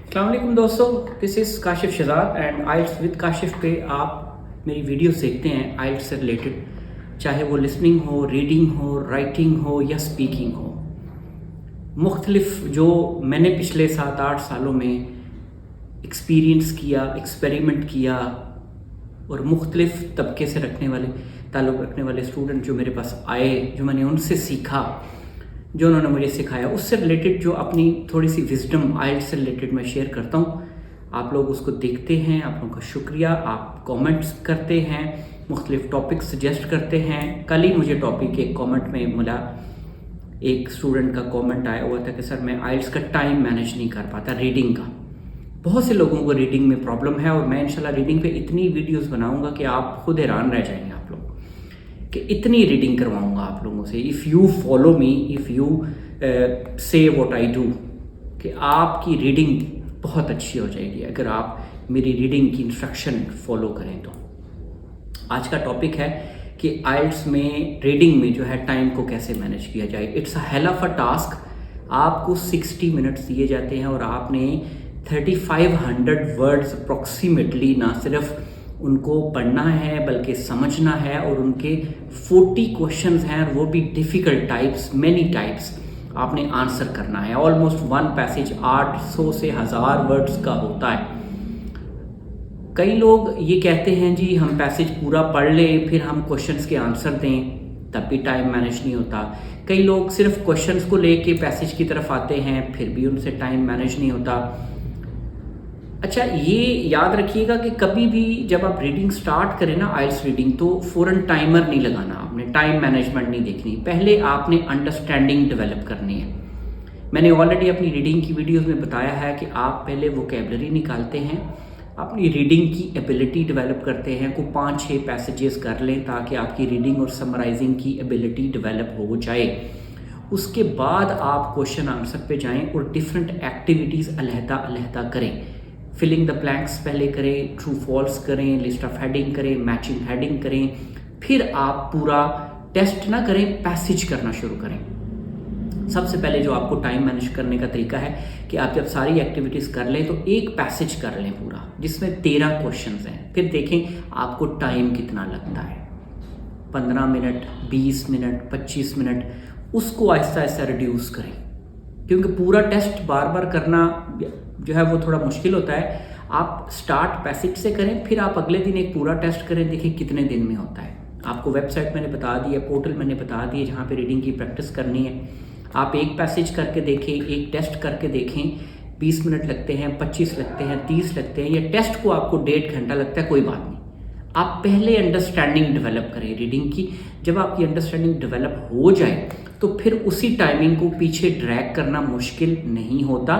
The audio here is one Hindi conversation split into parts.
अस्सलाम वालेकुम दोस्तों, this is Kashif Shahzad and aisles with Kashif पे आप मेरी वीडियोस देखते हैं आइल्स से रिलेटेड, चाहे वो लिसनिंग हो, रीडिंग हो, राइटिंग हो या स्पीकिंग हो। मुख्तलिफ जो मैंने पिछले 7-8 सालों में एक्सपीरियंस किया, एक्सपेरिमेंट किया और मुख्तलिफ तबके से ताल्लुक़ रखने वाले स्टूडेंट जो मेरे पास आए, जो मैंने उनसे सीखा, जो उन्होंने मुझे सिखाया, उससे रिलेटेड जो अपनी थोड़ी सी विजडम आइल्स से रिलेटेड मैं शेयर करता हूँ। आप लोग उसको देखते हैं, आप लोगों का शुक्रिया। आप कमेंट्स करते हैं, मुख्तलिफ टॉपिक सजेस्ट करते हैं। कल ही मुझे टॉपिक एक कमेंट में मिला, एक स्टूडेंट का कमेंट आया हुआ था कि सर मैं आइल्स का टाइम मैनेज नहीं कर पाता रीडिंग का। बहुत से लोगों को रीडिंग में प्रॉब्लम है और मैं इंशाल्लाह रीडिंग पे इतनी वीडियोस बनाऊंगा कि आप खुद हैरान रह जाएंगे आप लोग, कि इतनी रीडिंग करवाऊंगा आप लोगों से। If you follow me, if you से व्हाट आई डू, कि आपकी रीडिंग बहुत अच्छी हो जाएगी अगर आप मेरी रीडिंग की इंस्ट्रक्शन फॉलो करें। तो आज का टॉपिक है कि आइल्स में रीडिंग में जो है टाइम को कैसे मैनेज किया जाए। It's a hell of a task. आपको 60 मिनट्स दिए जाते हैं और आपने 3500 वर्ड्स अप्रॉक्सीमेटली ना सिर्फ उनको पढ़ना है बल्कि समझना है, और उनके 40 क्वेश्चंस हैं, और वो भी डिफ़िकल्ट टाइप्स, मैनी टाइप्स आपने आंसर करना है। ऑलमोस्ट वन पैसेज 800 से 1000 वर्ड्स का होता है। कई लोग ये कहते हैं जी हम पैसेज पूरा पढ़ लें फिर हम क्वेश्चंस के आंसर दें, तब भी टाइम मैनेज नहीं होता। कई लोग सिर्फ क्वेश्चंस को लेके पैसेज की तरफ आते हैं, फिर भी उनसे टाइम मैनेज नहीं होता। अच्छा, ये याद रखिएगा कि कभी भी जब आप रीडिंग स्टार्ट करें ना, आइल्स रीडिंग, तो फ़ौरन टाइमर नहीं लगाना, आपने टाइम मैनेजमेंट नहीं देखनी। पहले आपने अंडरस्टैंडिंग डेवलप करनी है। मैंने ऑलरेडी अपनी रीडिंग की वीडियोस में बताया है कि आप पहले वोकैबलरी निकालते हैं, अपनी रीडिंग की एबिलिटी डेवलप करते हैं, को 5-6 पैसेजेस कर लें ताकि आपकी रीडिंग और समराइजिंग की एबिलिटी डेवलप हो जाए। उसके बाद आप क्वेश्चन आंसर पे जाएं और डिफरेंट एक्टिविटीज़ अलहदा करें। फिलिंग द ब्लैंक्स पहले करें, ट्रू फॉल्स करें, लिस्ट ऑफ हेडिंग करें, मैचिंग हेडिंग करें। फिर आप पूरा टेस्ट ना करें, पैसेज करना शुरू करें। सबसे पहले जो आपको टाइम मैनेज करने का तरीका है कि आप जब सारी एक्टिविटीज़ कर लें तो एक पैसेज कर लें पूरा, जिसमें 13 क्वेश्चंस हैं। फिर देखें आपको टाइम कितना लगता है, 15 मिनट, 20 मिनट, 25 मिनट। उसको आहिस्ता आहिस्ता रिड्यूस करें, क्योंकि पूरा टेस्ट बार बार करना जो है वो थोड़ा मुश्किल होता है। आप स्टार्ट पैसेज से करें, फिर आप अगले दिन एक पूरा टेस्ट करें, देखिए कितने दिन में होता है। आपको वेबसाइट मैंने बता दी है, पोर्टल मैंने बता दी है जहाँ पे रीडिंग की प्रैक्टिस करनी है। आप एक पैसेज करके देखें, एक टेस्ट करके देखें। 20 मिनट लगते हैं, 25 लगते हैं, 30 लगते हैं, या टेस्ट को आपको 1.5 घंटा लगता है, कोई बात नहीं। आप पहले अंडरस्टैंडिंग डेवलप करें रीडिंग की। जब आपकी अंडरस्टैंडिंग डेवलप हो जाए तो फिर उसी टाइमिंग को पीछे ड्रैग करना मुश्किल नहीं होता।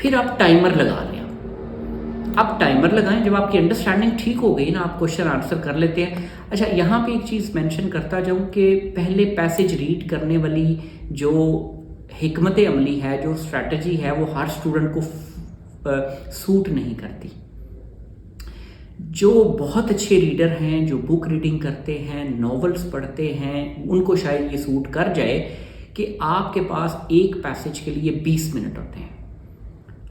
फिर आप टाइमर लगा लें। आप टाइमर लगाएं। जब आपकी अंडरस्टैंडिंग ठीक हो गई ना, आप क्वेश्चन आंसर कर लेते हैं। अच्छा, यहाँ पे एक चीज़ मेंशन करता जाऊँ कि पहले पैसेज रीड करने वाली जो हिकमत अमली है, जो स्ट्रैटेजी है, वो हर स्टूडेंट को सूट नहीं करती। जो बहुत अच्छे रीडर हैं, जो बुक रीडिंग करते हैं, नॉवेल्स पढ़ते हैं, उनको शायद ये सूट कर जाए कि आपके पास एक पैसेज के लिए 20 मिनट होते हैं।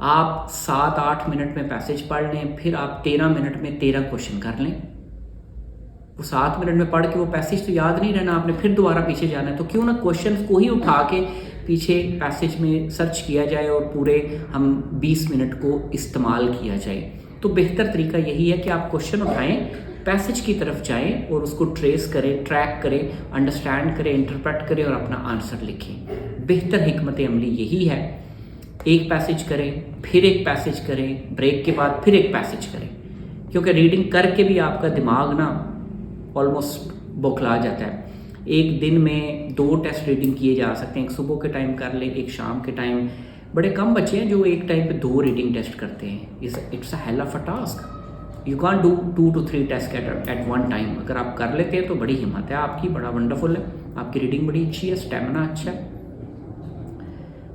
आप 7-8 मिनट में पैसेज पढ़ लें, फिर आप 13 मिनट में 13 क्वेश्चन कर लें। वो 7 मिनट में पढ़ के वो पैसेज तो याद नहीं रहना, आपने फिर दोबारा पीछे जाना है। तो क्यों ना क्वेश्चन को ही उठा के पीछे पैसेज में सर्च किया जाए और पूरे हम 20 मिनट को इस्तेमाल किया जाए। तो बेहतर तरीका यही है कि आप क्वेश्चन उठाएं, पैसेज की तरफ जाएं और उसको ट्रेस करें, ट्रैक करें, अंडरस्टैंड करें, इंटरप्रेट करें और अपना आंसर लिखें। बेहतर हिकमत अमली यही है। एक पैसेज करें, फिर एक पैसेज करें, ब्रेक के बाद फिर एक पैसेज करें, क्योंकि रीडिंग करके भी आपका दिमाग ना ऑलमोस्ट बौखला जाता है। एक दिन में 2 टेस्ट रीडिंग किए जा सकते हैं, एक सुबह के टाइम कर लें, एक शाम के टाइम। बड़े कम बच्चे हैं जो एक टाइम पे 2 रीडिंग टेस्ट करते हैं। It's a hell of a task. You can do 2 to 3 test at one time. अगर आप कर लेते हैं तो बड़ी हिम्मत है आपकी, बड़ा वंडरफुल है, आपकी रीडिंग बड़ी अच्छी है, स्टेमिना अच्छा है।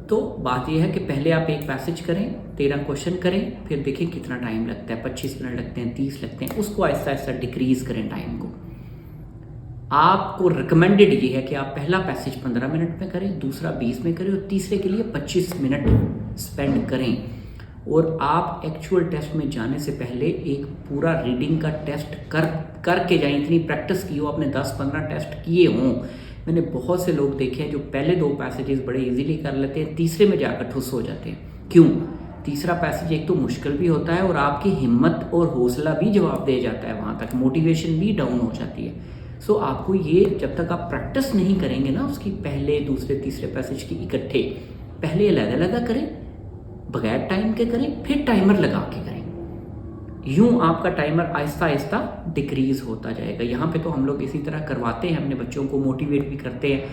तो बात यह है कि पहले आप एक पैसेज करें, 13 क्वेश्चन करें, फिर देखें कितना टाइम लगता है, 25 मिनट लगते हैं, 30 लगते हैं। उसको आहिस्ता आहिस्ता डिक्रीज करें टाइम को। आपको रिकमेंडेड ये है कि आप पहला पैसेज 15 मिनट में करें, दूसरा 20 में करें और तीसरे के लिए 25 मिनट स्पेंड करें। और आप एक्चुअल टेस्ट में जाने से पहले एक पूरा रीडिंग का टेस्ट करके जाएं। इतनी प्रैक्टिस की हो, आपने 10-15 टेस्ट किए हों। मैंने बहुत से लोग देखे हैं जो पहले 2 पैसेजेस बड़े इजीली कर लेते हैं, तीसरे में जाकर ठुस हो जाते हैं। क्यों? तीसरा पैसेज एक तो मुश्किल भी होता है और आपकी हिम्मत और हौसला भी जवाब दे जाता है, वहाँ तक मोटिवेशन भी डाउन हो जाती है। सो आपको ये, जब तक आप प्रैक्टिस नहीं करेंगे ना उसकी, पहले, दूसरे, तीसरे पैसेज की इकट्ठे, पहले अलग-अलग करें, बगैर टाइम के करें, फिर टाइमर लगा के करें। यूं आपका टाइमर आहिस्ता आहिस्ता डिक्रीज होता जाएगा। यहाँ पे तो हम लोग इसी तरह करवाते हैं, अपने बच्चों को मोटिवेट भी करते हैं।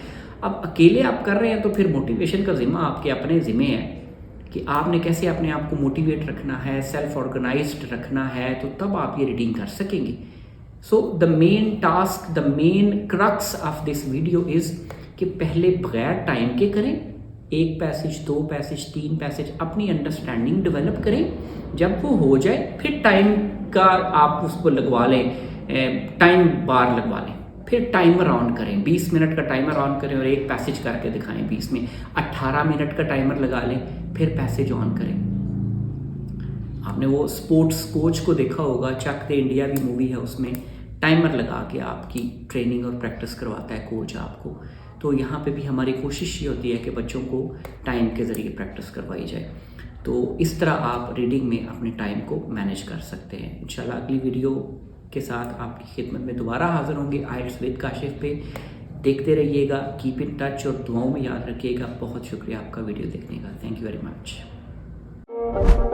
अब अकेले आप कर रहे हैं तो फिर मोटिवेशन का जिम्मा आपके अपने ज़िम्मे है कि आपने कैसे अपने आप को मोटिवेट रखना है, सेल्फ ऑर्गेनाइज्ड रखना है, तो तब आप ये रीडिंग कर सकेंगे। So the main task, the main crux of this video is कि पहले बगैर टाइम के करें, 1 पैसेज, 2 पैसेज, 3 पैसेज, अपनी अंडरस्टैंडिंग डेवलप करें। जब वो हो जाए फिर टाइम का आप उसको लगवा लें, टाइम बार लगवा लें, फिर टाइमर ऑन करें, 20 मिनट का टाइमर ऑन करें और 1 पैसेज करके दिखाएं 20 में। 18 मिनट का टाइमर लगा लें, फिर पैसेज ऑन करें। आपने वो स्पोर्ट्स कोच को देखा होगा, चक दे इंडिया भी मूवी है, उसमें टाइमर लगा के आपकी ट्रेनिंग और प्रैक्टिस करवाता है कोच आपको। तो यहाँ पे भी हमारी कोशिश ये होती है कि बच्चों को टाइम के ज़रिए प्रैक्टिस करवाई जाए। तो इस तरह आप रीडिंग में अपने टाइम को मैनेज कर सकते हैं। इंशाल्लाह अगली वीडियो के साथ आपकी खिदमत में दोबारा हाजिर होंगे आइल्स विद काशिफ पे। देखते रहिएगा, कीप इन टच और दुआओं में याद रखिएगा। बहुत शुक्रिया आपका वीडियो देखने का। Thank you very much.